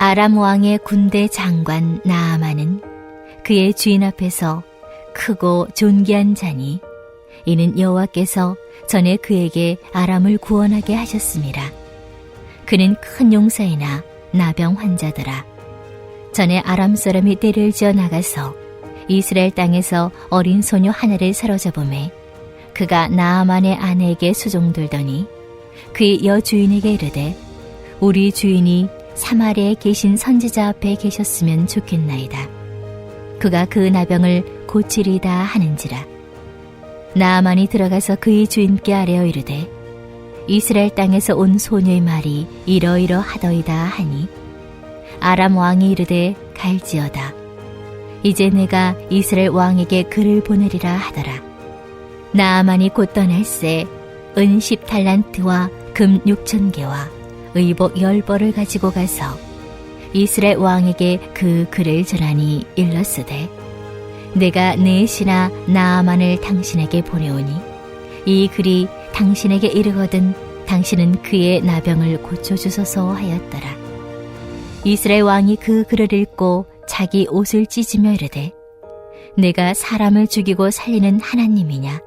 아람 왕의 군대 장관 나아만은 그의 주인 앞에서 크고 존귀한 자니 이는 여호와께서 전에 그에게 아람을 구원하게 하셨습니다. 그는 큰 용사이나 나병 환자더라. 전에 아람 사람이 떼를 지어 나가서 이스라엘 땅에서 어린 소녀 하나를 사로잡음에 그가 나아만의 아내에게 수종들더니 그의 여주인에게 이르되 우리 주인이 사마리아에 계신 선지자 앞에 계셨으면 좋겠나이다. 그가 그 나병을 고치리다 하는지라. 나아만이 들어가서 그의 주인께 아뢰어 이르되 이스라엘 땅에서 온 소녀의 말이 이러이러하더이다 하니 아람 왕이 이르되 갈지어다. 이제 내가 이스라엘 왕에게 글을 보내리라 하더라. 나아만이 곧 떠날새 은 10달란트와 금 6,000개와 의복 10벌을 가지고 가서 이스라엘 왕에게 그 글을 전하니 일렀으되 내가 내 신하 나아만을 당신에게 보내오니 이 글이 당신에게 이르거든 당신은 그의 나병을 고쳐주소서 하였더라. 이스라엘 왕이 그 글을 읽고 자기 옷을 찢으며 이르되 내가 사람을 죽이고 살리는 하나님이냐?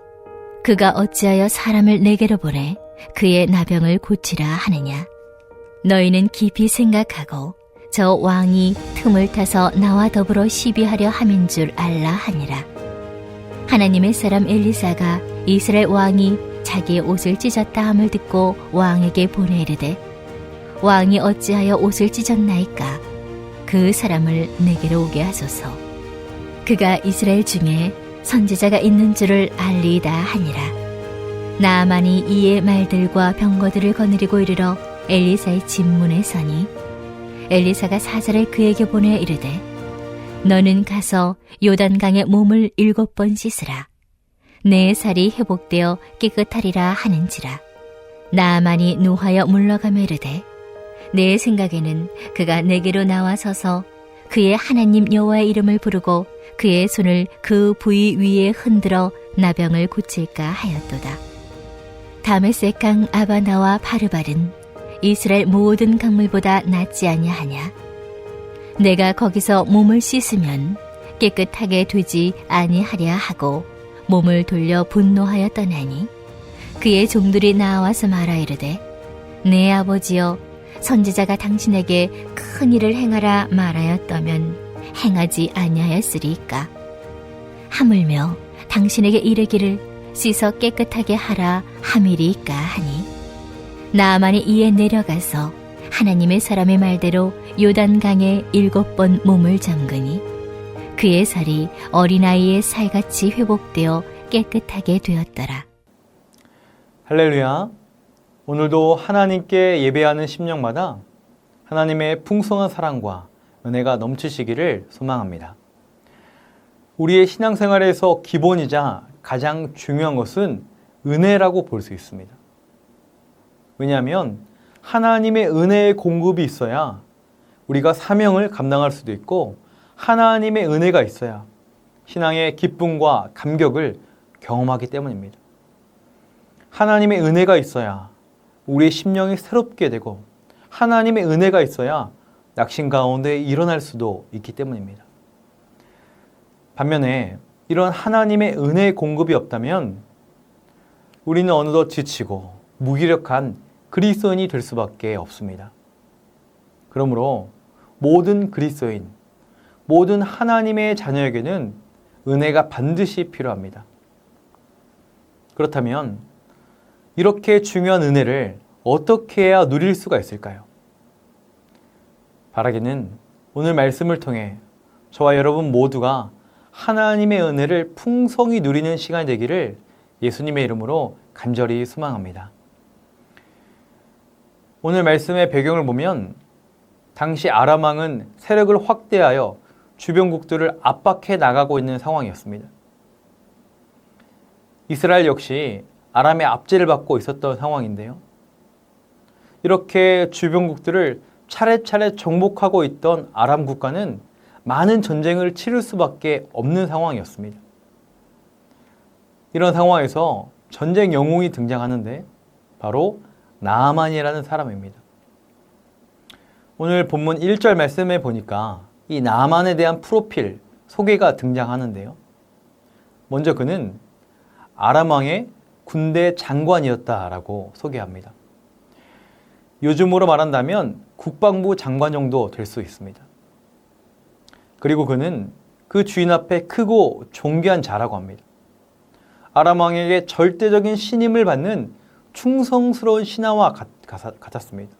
그가 어찌하여 사람을 내게로 보내 그의 나병을 고치라 하느냐? 너희는 깊이 생각하고 저 왕이 틈을 타서 나와 더불어 시비하려 함인 줄 알라 하니라. 하나님의 사람 엘리사가 이스라엘 왕이 자기의 옷을 찢었다 함을 듣고 왕에게 보내 이르되 왕이 어찌하여 옷을 찢었나이까? 그 사람을 내게로 오게 하소서. 그가 이스라엘 중에 선지자가 있는 줄을 알리이다 하니라. 나아만이 이의 말들과 병거들을 거느리고 이르러 엘리사의 집문에 서니 엘리사가 사자를 그에게 보내 이르되 너는 가서 요단강에 몸을 7번 씻으라. 내 살이 회복되어 깨끗하리라 하는지라. 나아만이 노하여 물러가며 이르되 내 생각에는 그가 내게로 나와서서 그의 하나님 여호와의 이름을 부르고 그의 손을 그 부위 위에 흔들어 나병을 고칠까 하였도다. 다메섹 강 아바나와 바르발은 이스라엘 모든 강물보다 낫지 아니하냐? 내가 거기서 몸을 씻으면 깨끗하게 되지 아니하랴 하고 몸을 돌려 분노하여 떠나니 그의 종들이 나와서 말하 이르되 내 아버지여 선지자가 당신에게 큰 일을 행하라 말하였다면 행하지 아니하였으리까? 하물며 당신에게 이르기를 씻어 깨끗하게 하라 함이리까 하니 나아만이 이에 내려가서 하나님의 사람의 말대로 요단강에 7번 몸을 잠그니 그의 살이 어린아이의 살같이 회복되어 깨끗하게 되었더라. 할렐루야. 오늘도 하나님께 예배하는 심령마다 하나님의 풍성한 사랑과 은혜가 넘치시기를 소망합니다. 우리의 신앙생활에서 기본이자 가장 중요한 것은 은혜라고 볼 수 있습니다. 왜냐하면 하나님의 은혜의 공급이 있어야 우리가 사명을 감당할 수도 있고 하나님의 은혜가 있어야 신앙의 기쁨과 감격을 경험하기 때문입니다. 하나님의 은혜가 있어야 우리의 심령이 새롭게 되고 하나님의 은혜가 있어야 낙심 가운데 일어날 수도 있기 때문입니다. 반면에 이런 하나님의 은혜의 공급이 없다면 우리는 어느덧 지치고 무기력한 그리스도인이 될 수밖에 없습니다. 그러므로 모든 그리스도인, 모든 하나님의 자녀에게는 은혜가 반드시 필요합니다. 그렇다면 이렇게 중요한 은혜를 어떻게 해야 누릴 수가 있을까요? 바라기는 오늘 말씀을 통해 저와 여러분 모두가 하나님의 은혜를 풍성히 누리는 시간이 되기를 예수님의 이름으로 간절히 소망합니다. 오늘 말씀의 배경을 보면 당시 아람 왕은 세력을 확대하여 주변국들을 압박해 나가고 있는 상황이었습니다. 이스라엘 역시 아람의 압제를 받고 있었던 상황인데요. 이렇게 주변국들을 차례차례 정복하고 있던 아람 국가는 많은 전쟁을 치를 수밖에 없는 상황이었습니다. 이런 상황에서 전쟁 영웅이 등장하는데 바로 나아만이라는 사람입니다. 오늘 본문 1절 말씀에 보니까 이 나만에 대한 프로필, 소개가 등장하는데요. 먼저 그는 아람 왕의 군대 장관이었다라고 소개합니다. 요즘으로 말한다면 국방부 장관 정도 될 수 있습니다. 그리고 그는 그 주인 앞에 크고 존귀한 자라고 합니다. 아람 왕에게 절대적인 신임을 받는 충성스러운 신하와 같았습니다.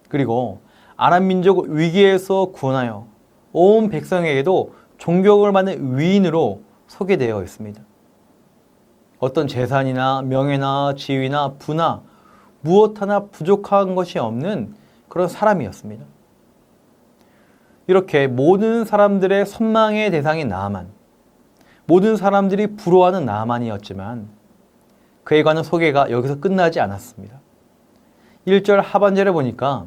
그리고 아람 민족을 위기에서 구원하여 온 백성에게도 존경을 받는 위인으로 소개되어 있습니다. 어떤 재산이나 명예나 지위나 부나 무엇 하나 부족한 것이 없는 그런 사람이었습니다. 이렇게 모든 사람들의 선망의 대상인 나아만, 모든 사람들이 부러워하는 나아만이었지만 그에 관한 소개가 여기서 끝나지 않았습니다. 1절 하반절에 보니까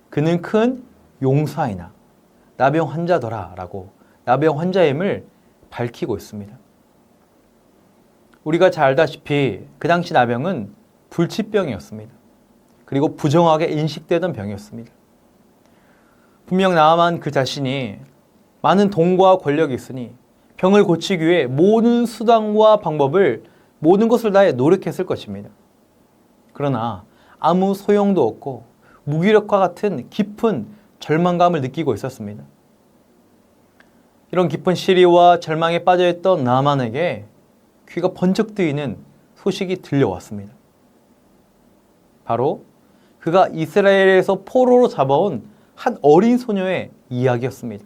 그는 큰 용사이나 나병 환자더라 라고 나병 환자임을 밝히고 있습니다. 우리가 잘 알다시피 그 당시 나병은 불치병이었습니다. 그리고 부정하게 인식되던 병이었습니다. 분명 나아만 그 자신이 많은 돈과 권력이 있으니 병을 고치기 위해 모든 수단과 방법을 모든 것을 다해 노력했을 것입니다. 그러나 아무 소용도 없고 무기력과 같은 깊은 절망감을 느끼고 있었습니다. 이런 깊은 시리와 절망에 빠져있던 나아만에게 귀가 번쩍 뜨이는 소식이 들려왔습니다. 바로 그가 이스라엘에서 포로로 잡아온 한 어린 소녀의 이야기였습니다.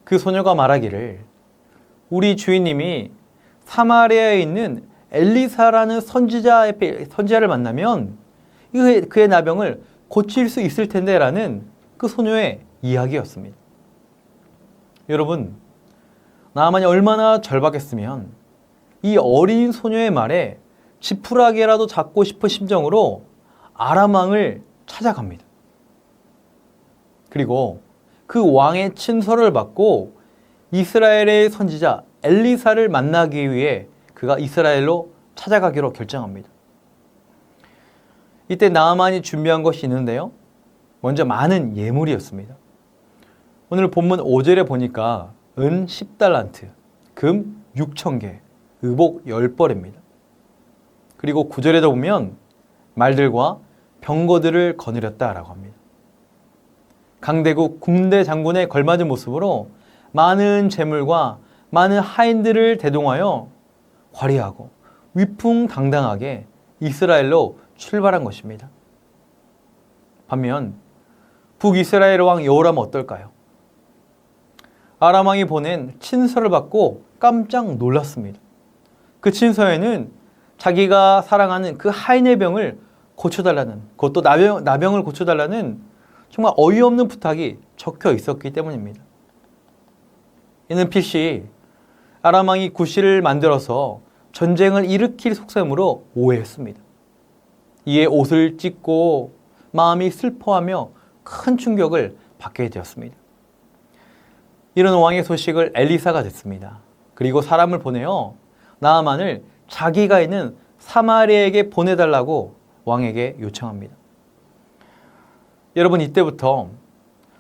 그 소녀가 말하기를 우리 주인님이 사마리아에 있는 엘리사라는 선지자를 만나면 그의 나병을 고칠 수 있을 텐데 라는 그 소녀의 이야기였습니다. 여러분, 나아만이 얼마나 절박했으면 이 어린 소녀의 말에 지푸라기라도 잡고 싶은 심정으로 아람 왕을 찾아갑니다. 그리고 그 왕의 친서를 받고 이스라엘의 선지자 엘리사를 만나기 위해 그가 이스라엘로 찾아가기로 결정합니다. 이때 나아만이 준비한 것이 있는데요. 먼저 많은 예물이었습니다. 오늘 본문 5절에 보니까 은 10달란트, 금 6,000개, 의복 10벌입니다. 그리고 9절에도 보면 말들과 병거들을 거느렸다라고 합니다. 강대국 군대 장군에 걸맞은 모습으로 많은 재물과 많은 하인들을 대동하여 화려하고 위풍당당하게 이스라엘로 출발한 것입니다. 반면 북이스라엘 왕 여호람은 어떨까요? 아람 왕이 보낸 친서를 받고 깜짝 놀랐습니다. 그 친서에는 자기가 사랑하는 그 하인의 병을 고쳐달라는, 그것도 나병을 고쳐달라는 정말 어이없는 부탁이 적혀 있었기 때문입니다. 이는 필시 아람 왕이 구실을 만들어서 전쟁을 일으킬 속셈으로 오해했습니다. 이에 옷을 찢고 마음이 슬퍼하며 큰 충격을 받게 되었습니다. 이런 왕의 소식을 엘리사가 듣습니다. 그리고 사람을 보내어 나아만을 자기가 있는 사마리아에게 보내달라고 왕에게 요청합니다. 여러분, 이때부터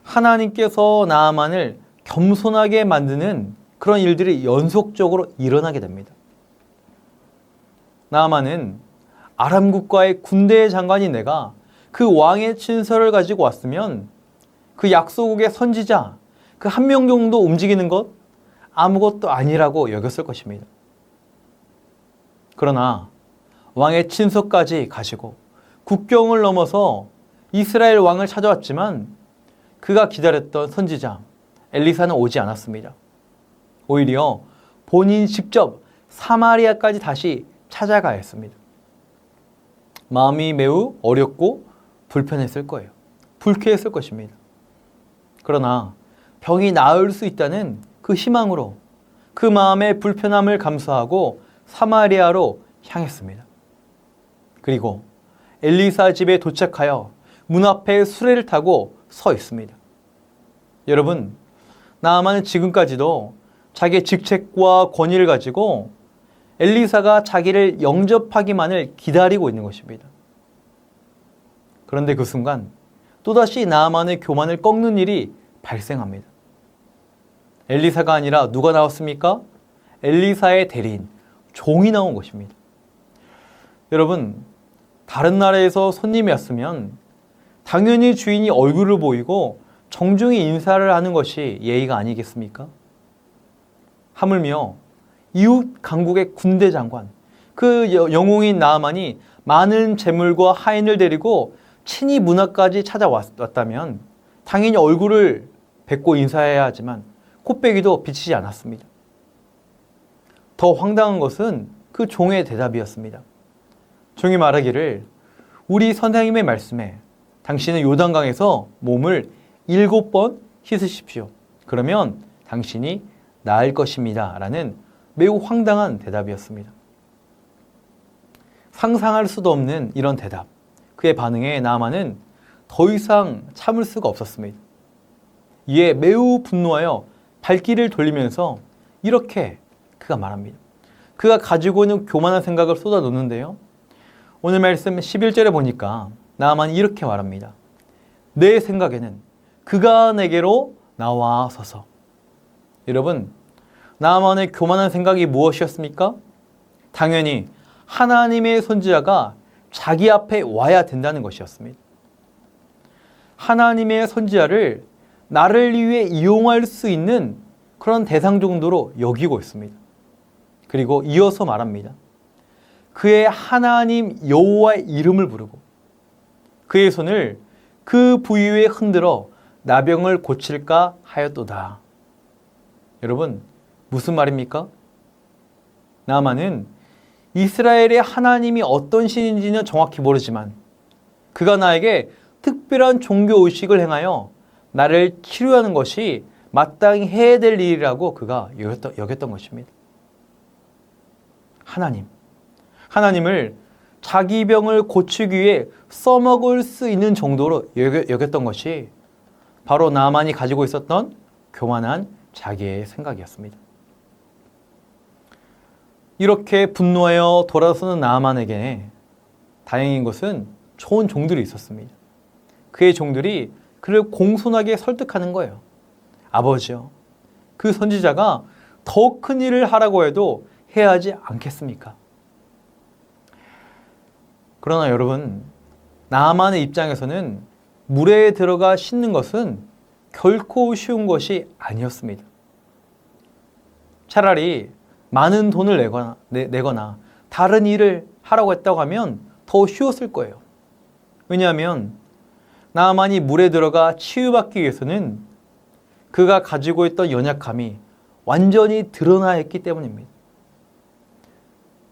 하나님께서 나아만을 겸손하게 만드는 그런 일들이 연속적으로 일어나게 됩니다. 나아만은 아람 국가의 군대의 장관인 내가 그 왕의 친서를 가지고 왔으면 그 약소국의 선지자 그 한 명 정도 움직이는 것 아무것도 아니라고 여겼을 것입니다. 그러나 왕의 친서까지 가시고 국경을 넘어서 이스라엘 왕을 찾아왔지만 그가 기다렸던 선지자 엘리사는 오지 않았습니다. 오히려 본인이 직접 사마리아까지 다시 찾아가야 했습니다. 마음이 매우 어렵고 불편했을 거예요. 불쾌했을 것입니다. 그러나 병이 나을 수 있다는 그 희망으로 그 마음의 불편함을 감수하고 사마리아로 향했습니다. 그리고 엘리사 집에 도착하여 문 앞에 수레를 타고 서 있습니다. 여러분, 나아만은 지금까지도 자기의 직책과 권위를 가지고 엘리사가 자기를 영접하기만을 기다리고 있는 것입니다. 그런데 그 순간 또다시 나아만의 교만을 꺾는 일이 발생합니다. 엘리사가 아니라 누가 나왔습니까? 엘리사의 대리인, 종이 나온 것입니다. 여러분, 다른 나라에서 손님이 왔으면 당연히 주인이 얼굴을 보이고 정중히 인사를 하는 것이 예의가 아니겠습니까? 하물며 이웃 강국의 군대 장관, 그 영웅인 나아만이 많은 재물과 하인을 데리고 친히 문 앞까지 찾아왔다면 당연히 얼굴을 뵙고 인사해야 하지만 코빼기도 비치지 않았습니다. 더 황당한 것은 그 종의 대답이었습니다. 종이 말하기를 우리 선생님의 말씀에 당신은 요단강에서 몸을 7번 씻으십시오. 그러면 당신이 나을 것입니다. 라는 매우 황당한 대답이었습니다. 상상할 수도 없는 이런 대답. 그의 반응에 나아만은 더 이상 참을 수가 없었습니다. 이에 매우 분노하여 발길을 돌리면서 이렇게 그가 말합니다. 그가 가지고 있는 교만한 생각을 쏟아놓는데요. 오늘 말씀 11절에 보니까 나아만이 이렇게 말합니다. 내 생각에는 그가 내게로 나와서서. 여러분, 나아만의 교만한 생각이 무엇이었습니까? 당연히 하나님의 선지자가 자기 앞에 와야 된다는 것이었습니다. 하나님의 선지자를 나를 위해 이용할 수 있는 그런 대상 정도로 여기고 있습니다. 그리고 이어서 말합니다. 그의 하나님 여호와의 이름을 부르고 그의 손을 그 부위에 흔들어 나병을 고칠까 하였도다. 여러분, 무슨 말입니까? 나아만은 이스라엘의 하나님이 어떤 신인지는 정확히 모르지만 그가 나에게 특별한 종교 의식을 행하여 나를 치료하는 것이 마땅히 해야 될 일이라고 그가 여겼던 것입니다. 하나님을 자기 병을 고치기 위해 써먹을 수 있는 정도로 여겼던 것이 바로 나아만이 가지고 있었던 교만한 자기의 생각이었습니다. 이렇게 분노하여 돌아서는 나아만에게 다행인 것은 좋은 종들이 있었습니다. 그의 종들이 그를 공손하게 설득하는 거예요. 아버지요, 그 선지자가 더 큰 일을 하라고 해도 해야 하지 않겠습니까? 그러나 여러분, 나아만의 입장에서는 물에 들어가 씻는 것은 결코 쉬운 것이 아니었습니다. 차라리 많은 돈을 내거나 다른 일을 하라고 했다고 하면 더 쉬웠을 거예요. 왜냐하면 나아만이 물에 들어가 치유받기 위해서는 그가 가지고 있던 연약함이 완전히 드러나야 했기 때문입니다.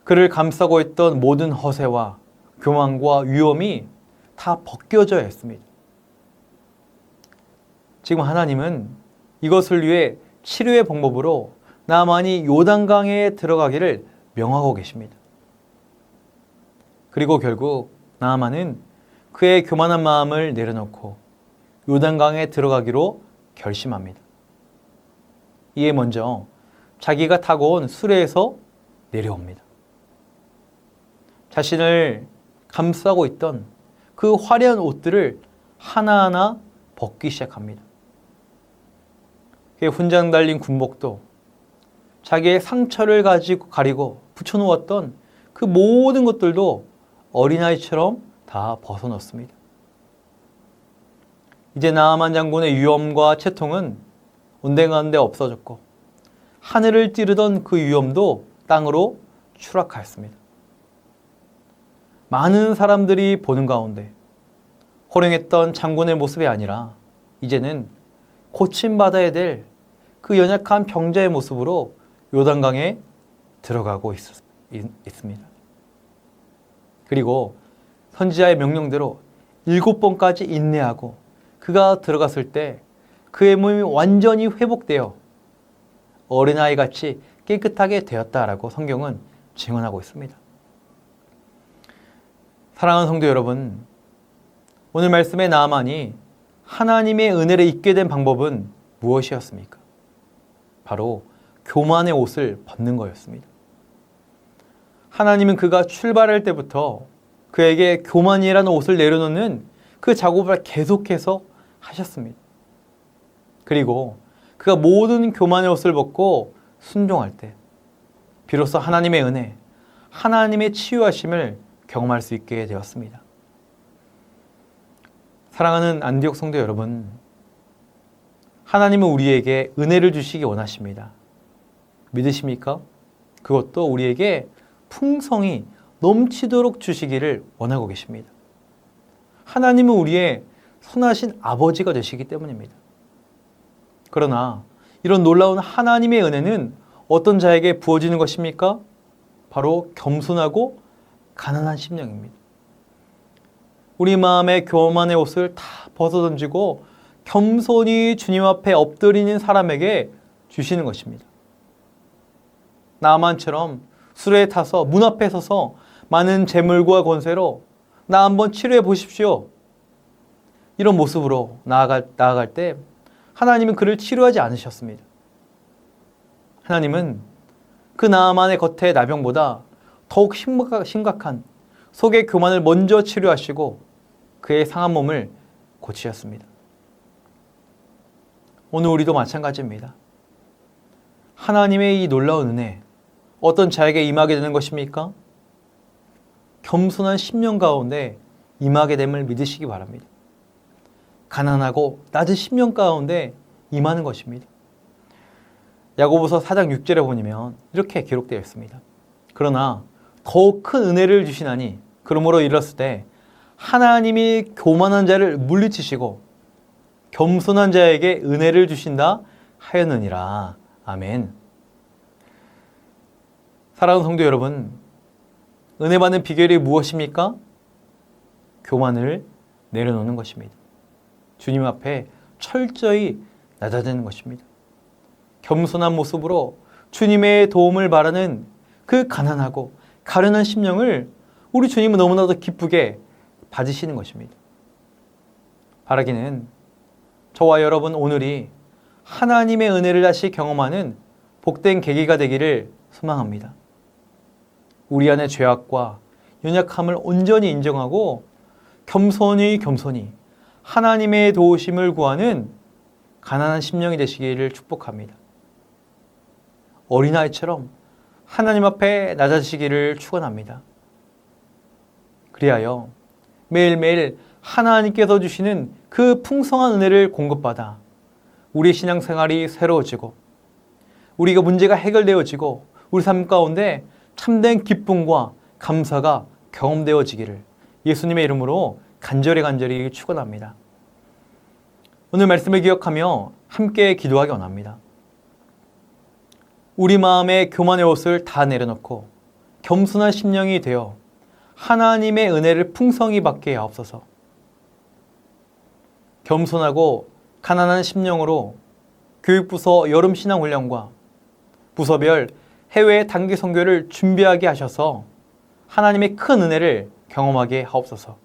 그를 감싸고 있던 모든 허세와 교만과 위험이 다 벗겨져야 했습니다. 지금 하나님은 이것을 위해 치료의 방법으로 나아만이 요단강에 들어가기를 명하고 계십니다. 그리고 결국 나아만은 그의 교만한 마음을 내려놓고 요단강에 들어가기로 결심합니다. 이에 먼저 자기가 타고 온 수레에서 내려옵니다. 자신을 감싸고 있던 그 화려한 옷들을 하나하나 벗기 시작합니다. 그의 훈장 달린 군복도 자기의 상처를 가리고 붙여놓았던 그 모든 것들도 어린아이처럼 다 벗어놓습니다. 이제 나아만 장군의 위엄과 채통은 온데간데 없어졌고 하늘을 찌르던 그 위엄도 땅으로 추락하였습니다. 많은 사람들이 보는 가운데 호령했던 장군의 모습이 아니라 이제는 고침받아야 될 그 연약한 병자의 모습으로 요단강에 들어가고 있습니다. 그리고 선지자의 명령대로 7번까지 인내하고 그가 들어갔을 때 그의 몸이 완전히 회복되어 어린아이같이 깨끗하게 되었다라고 성경은 증언하고 있습니다. 사랑하는 성도 여러분, 오늘 말씀의 나아만이 하나님의 은혜를 입게 된 방법은 무엇이었습니까? 바로 교만의 옷을 벗는 거였습니다. 하나님은 그가 출발할 때부터 그에게 교만이라는 옷을 내려놓는 그 작업을 계속해서 하셨습니다. 그리고 그가 모든 교만의 옷을 벗고 순종할 때 비로소 하나님의 은혜, 하나님의 치유하심을 경험할 수 있게 되었습니다. 사랑하는 안디옥 성도 여러분, 하나님은 우리에게 은혜를 주시기 원하십니다. 믿으십니까? 그것도 우리에게 풍성히 넘치도록 주시기를 원하고 계십니다. 하나님은 우리의 선하신 아버지가 되시기 때문입니다. 그러나 이런 놀라운 하나님의 은혜는 어떤 자에게 부어지는 것입니까? 바로 겸손하고 가난한 심령입니다. 우리 마음의 교만의 옷을 다 벗어던지고 겸손히 주님 앞에 엎드리는 사람에게 주시는 것입니다. 나만처럼 수레에 타서 문 앞에 서서 많은 재물과 권세로 나 한번 치료해 보십시오. 이런 모습으로 나아갈 때 하나님은 그를 치료하지 않으셨습니다. 하나님은 그 나만의 겉의 나병보다 더욱 심각한 속의 교만을 먼저 치료하시고 그의 상한 몸을 고치셨습니다. 오늘 우리도 마찬가지입니다. 하나님의 이 놀라운 은혜, 어떤 자에게 임하게 되는 것입니까? 겸손한 심령 가운데 임하게 됨을 믿으시기 바랍니다. 가난하고 낮은 심령 가운데 임하는 것입니다. 야고보서 4장 6절에 보면 이렇게 기록되어 있습니다. 그러나 더욱 큰 은혜를 주시나니 그러므로 이르렀을 때 하나님이 교만한 자를 물리치시고 겸손한 자에게 은혜를 주신다 하였느니라. 아멘. 사랑하는 성도 여러분, 은혜 받는 비결이 무엇입니까? 교만을 내려놓는 것입니다. 주님 앞에 철저히 낮아지는 것입니다. 겸손한 모습으로 주님의 도움을 바라는 그 가난하고 가련한 심령을 우리 주님은 너무나도 기쁘게 받으시는 것입니다. 바라기는 저와 여러분 오늘이 하나님의 은혜를 다시 경험하는 복된 계기가 되기를 소망합니다. 우리 안의 죄악과 연약함을 온전히 인정하고 겸손히 하나님의 도우심을 구하는 가난한 심령이 되시기를 축복합니다. 어린아이처럼 하나님 앞에 낮아지기를 축원합니다. 그리하여 매일매일 하나님께서 주시는 그 풍성한 은혜를 공급받아 우리 신앙생활이 새로워지고 우리가 문제가 해결되어지고 우리 삶 가운데 참된 기쁨과 감사가 경험되어지기를 예수님의 이름으로 간절히 축원합니다. 오늘 말씀을 기억하며 함께 기도하기 원합니다. 우리 마음의 교만의 옷을 다 내려놓고 겸손한 심령이 되어 하나님의 은혜를 풍성히 받게 하옵소서. 겸손하고 가난한 심령으로 교육부서 여름 신앙훈련과 부서별 해외 단기 선교를 준비하게 하셔서 하나님의 큰 은혜를 경험하게 하옵소서.